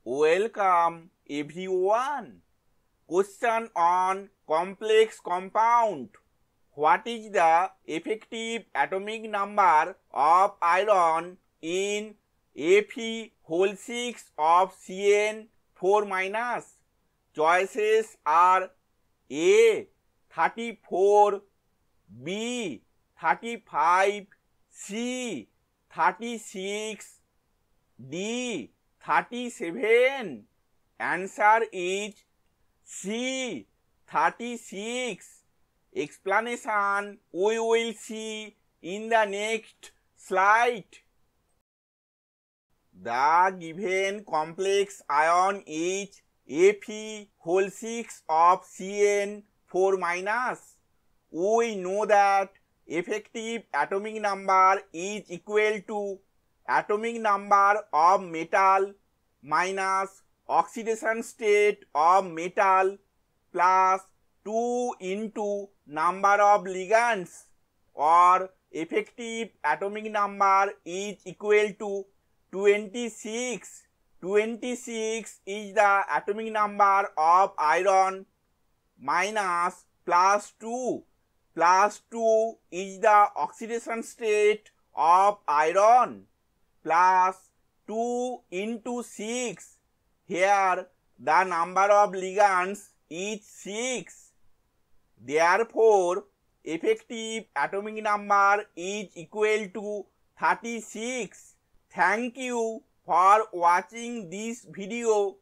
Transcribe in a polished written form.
Welcome everyone. Question on complex compound. What is the effective atomic number of iron in Fe6 of Cn4 minus? Choices are A 34, B 35, C 36, D 37. Answer is C 36. Explanation we will see in the next slide. The given complex ion is Fe6 of Cn4 minus. We know that effective atomic number is equal to atomic number of metal minus oxidation state of metal plus 2 into number of ligands, or effective atomic number is equal to 26. 26 is the atomic number of iron minus plus 2. Plus 2 is the oxidation state of iron plus 2 into 6. Here the number of ligands is 6. Therefore, effective atomic number is equal to 36. Thank you for watching this video.